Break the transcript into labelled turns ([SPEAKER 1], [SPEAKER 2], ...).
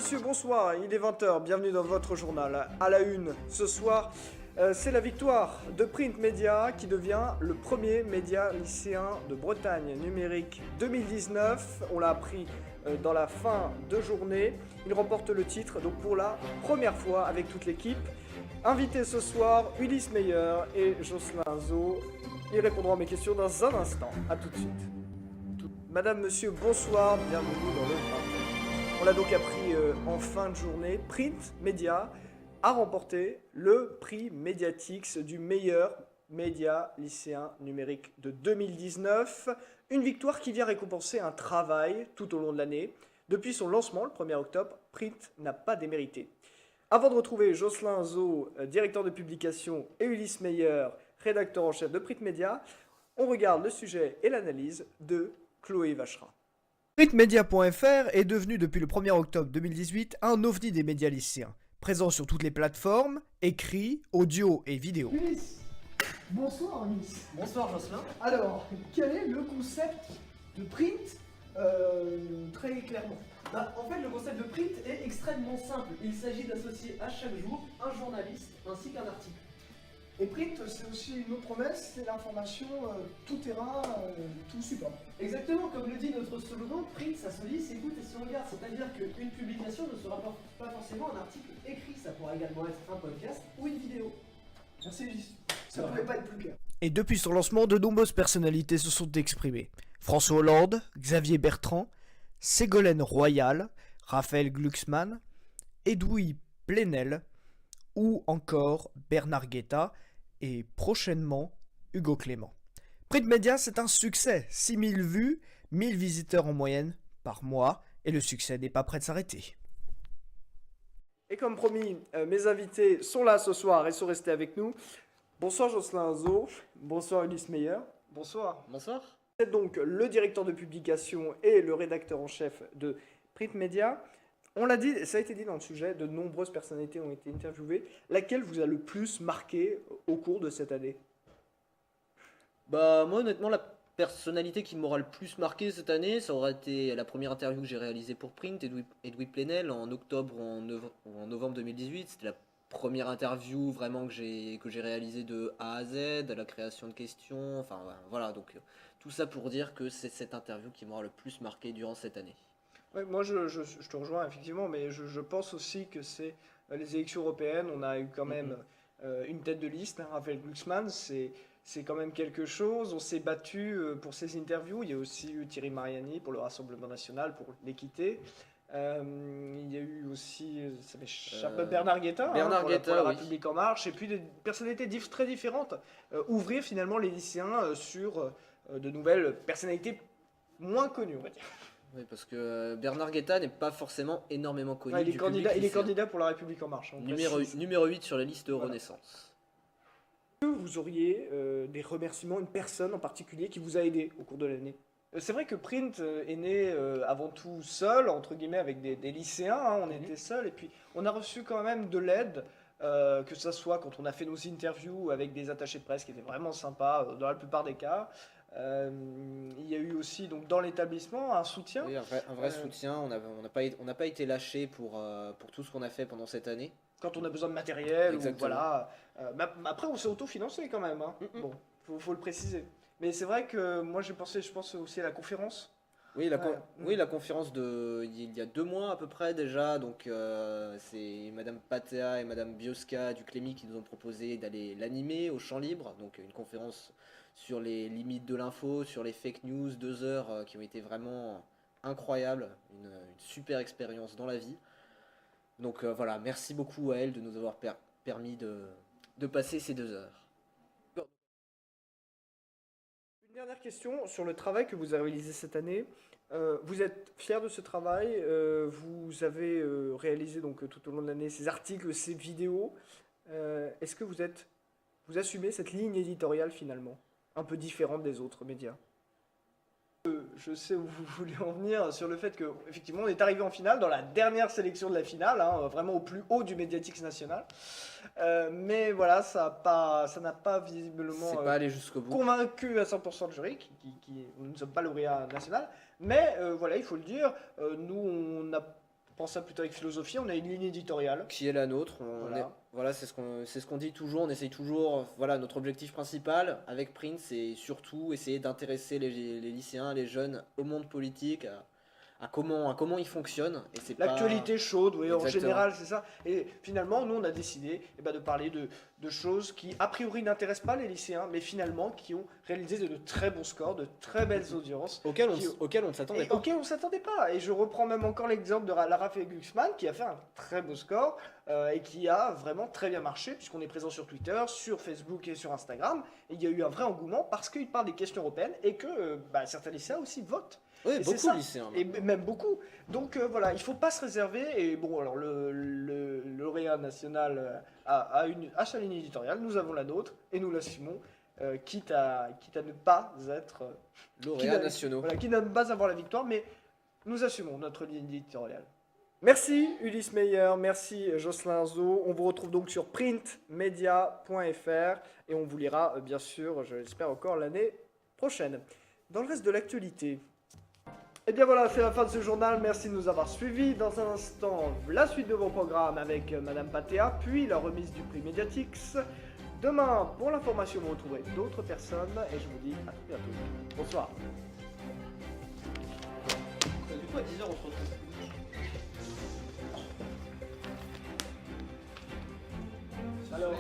[SPEAKER 1] messieurs, bonsoir, il est 20h, bienvenue dans votre journal. À la une, ce soir, c'est la victoire de Print Media qui devient le premier média lycéen de Bretagne numérique 2019. On l'a appris dans la fin de journée. Il remporte le titre donc pour la première fois avec toute l'équipe. Invités ce soir, Ulysse Meyer et Jocelyn Zo. Ils répondront à mes questions dans un instant. A tout de suite. Madame, monsieur, bonsoir, bienvenue dans le 20. On l'a donc appris en fin de journée. Print Media a remporté le prix Mediatix du meilleur média lycéen numérique de 2019. Une victoire qui vient récompenser un travail tout au long de l'année. Depuis son lancement, le 1er octobre, Print n'a pas démérité. Avant de retrouver Jocelyn Zo, directeur de publication, et Ulysse Meyer, rédacteur en chef de Print Media, on regarde le sujet et l'analyse de Chloé Vacherin. Printmedia.fr est devenu depuis le 1er octobre 2018 un ovni des médias lycéens, présent sur toutes les plateformes, écrit, audio et vidéo.
[SPEAKER 2] Ulysse, bonsoir Ulysse.
[SPEAKER 3] Bonsoir Jocelyn.
[SPEAKER 2] Alors, quel est le concept de Print très clairement?
[SPEAKER 3] En fait, le concept de Print est extrêmement simple. Il s'agit d'associer à chaque jour un journaliste ainsi qu'un article.
[SPEAKER 2] Et Print, c'est aussi une autre promesse, c'est l'information tout terrain, tout support.
[SPEAKER 3] Exactement, comme le dit notre slogan, Print, ça se lit, s'écoute et se regarde. C'est-à-dire qu'une publication ne sera pas forcément un article écrit. Ça pourra également être un podcast ou une vidéo.
[SPEAKER 2] Merci Ulysse. Ça ne pouvait pas être plus clair.
[SPEAKER 1] Et depuis son lancement, de nombreuses personnalités se sont exprimées. François Hollande, Xavier Bertrand, Ségolène Royal, Raphaël Glucksmann, Edoui Plenel ou encore Bernard Guetta et prochainement Hugo Clément. Print Media, c'est un succès. 6000 vues, 1000 visiteurs en moyenne par mois et le succès n'est pas prêt de s'arrêter. Et comme promis, mes invités sont là ce soir et sont restés avec nous. Bonsoir Jocelyn Zo, bonsoir Ulysse Meyer. Bonsoir.
[SPEAKER 3] Bonsoir.
[SPEAKER 1] Vous êtes donc le directeur de publication et le rédacteur en chef de Print Media. On l'a dit, ça a été dit dans le sujet, de nombreuses personnalités ont été interviewées. Laquelle vous a le plus marqué au cours de cette année?
[SPEAKER 4] Moi honnêtement la personnalité qui m'aura le plus marqué cette année, ça aurait été la première interview que j'ai réalisée pour Print, Edoui Plenel, en octobre ou en novembre 2018. C'était la première interview vraiment que j'ai réalisée de A à Z, à la création de questions, enfin voilà, donc tout ça pour dire que c'est cette interview qui m'aura le plus marqué durant cette année.
[SPEAKER 1] Ouais, moi je te rejoins effectivement, mais je pense aussi que c'est les élections européennes. On a eu quand même une tête de liste, hein, Raphaël Glucksmann, c'est quand même quelque chose. On s'est battu pour ces interviews. Il y a aussi eu Thierry Mariani pour le Rassemblement National, pour l'équité. Il y a eu aussi, ça m'échappe, Bernard Guetta,
[SPEAKER 4] Bernard
[SPEAKER 1] pour
[SPEAKER 4] Guetta,
[SPEAKER 1] la
[SPEAKER 4] oui.
[SPEAKER 1] République En Marche, et puis des personnalités très différentes. Ouvrir finalement les lycéens sur de nouvelles personnalités moins connues, on va dire.
[SPEAKER 4] Oui, parce que Bernard Guetta n'est pas forcément énormément connu.
[SPEAKER 1] Ouais, il est
[SPEAKER 4] du public
[SPEAKER 1] candidat
[SPEAKER 4] lycéen.
[SPEAKER 1] pour la République En Marche. On
[SPEAKER 4] Numéro
[SPEAKER 1] précise.
[SPEAKER 4] 8 sur la liste Renaissance.
[SPEAKER 1] Est-ce que vous auriez des remerciements, une personne en particulier qui vous a aidé au cours de l'année? C'est vrai que Print est né avant tout seul, entre guillemets, avec des lycéens, hein, on était seuls, et puis on a reçu quand même de l'aide, que ce soit quand on a fait nos interviews avec des attachés de presse qui étaient vraiment sympas dans la plupart des cas. Il y a eu aussi donc, dans l'établissement un soutien.
[SPEAKER 4] Oui, un vrai soutien. On n'a pas été lâché pour tout ce qu'on a fait pendant cette année.
[SPEAKER 1] Quand on a besoin de matériel, ou
[SPEAKER 4] Exactement.
[SPEAKER 1] voilà. Mais après, on s'est autofinancé quand même. Hein. Bon, faut le préciser. Mais c'est vrai que moi, je pense aussi à la conférence.
[SPEAKER 4] Oui, la conférence il y a 2 mois à peu près déjà. Donc c'est Madame Patea et Madame Bioska du Clémy qui nous ont proposé d'aller l'animer au champ libre. Donc une conférence sur les limites de l'info, sur les fake news, 2 heures qui ont été vraiment incroyables. Une super expérience dans la vie. Donc voilà, merci beaucoup à elle de nous avoir permis de passer ces 2 heures.
[SPEAKER 1] Une dernière question sur le travail que vous avez réalisé cette année. Vous êtes fier de ce travail, vous avez réalisé donc tout au long de l'année ces articles, ces vidéos. Est-ce que vous assumez cette ligne éditoriale finalement, un peu différente des autres médias? Je sais où vous voulez en venir sur le fait que effectivement on est arrivé en finale dans la dernière sélection de la finale, hein, vraiment au plus haut du Mediatix national. Mais voilà, ça n'a pas visiblement
[SPEAKER 4] C'est pas allé jusqu'au bout.
[SPEAKER 1] convaincu à 100% le jury, nous ne sommes pas lauréat national. Mais voilà, il faut le dire, nous on a prend ça plutôt avec philosophie, on a une ligne éditoriale.
[SPEAKER 4] Qui est la nôtre. Voilà, c'est ce qu'on dit toujours. On essaye toujours. Voilà, notre objectif principal avec Print, c'est surtout essayer d'intéresser les lycéens, les jeunes au monde politique, à comment il fonctionne. Et c'est
[SPEAKER 1] L'actualité chaude, oui, en
[SPEAKER 4] Exactement.
[SPEAKER 1] général, c'est ça. Et finalement, nous, on a décidé de parler de choses qui, a priori, n'intéressent pas les lycéens, mais finalement, qui ont réalisé de très bons scores, de très belles audiences.
[SPEAKER 4] auquel on ne s'attendait pas.
[SPEAKER 1] Auquel on s'attendait pas. Et je reprends même encore l'exemple de Lara Glucksmann, qui a fait un très beau score et qui a vraiment très bien marché, puisqu'on est présent sur Twitter, sur Facebook et sur Instagram. Et il y a eu un vrai engouement parce qu'il parle des questions européennes et que certains lycéens aussi votent.
[SPEAKER 4] Oui,
[SPEAKER 1] Et c'est
[SPEAKER 4] beaucoup
[SPEAKER 1] ça.
[SPEAKER 4] de lycéens.
[SPEAKER 1] Et même beaucoup. Donc voilà, il faut pas se réserver. Et bon, alors le lauréat national a sa ligne éditoriale, nous avons la nôtre et nous l'assumons, quitte à ne pas être
[SPEAKER 4] Lauréats nationaux.
[SPEAKER 1] voilà, quitte à ne pas avoir la victoire, mais nous assumons notre ligne éditoriale. Merci Ulysse Meyer, merci Jocelyn Zo. On vous retrouve donc sur printmedia.fr et on vous lira bien sûr, je l'espère encore l'année prochaine. Dans le reste de l'actualité. Et bien voilà, c'est la fin de ce journal. Merci de nous avoir suivis. Dans un instant, la suite de vos programmes avec Madame Patea, puis la remise du prix Mediatix. Demain, pour l'information, vous retrouverez d'autres personnes et je vous dis à très bientôt. Bonsoir.
[SPEAKER 3] Du coup, à 10h, on se retrouve.
[SPEAKER 1] Alors,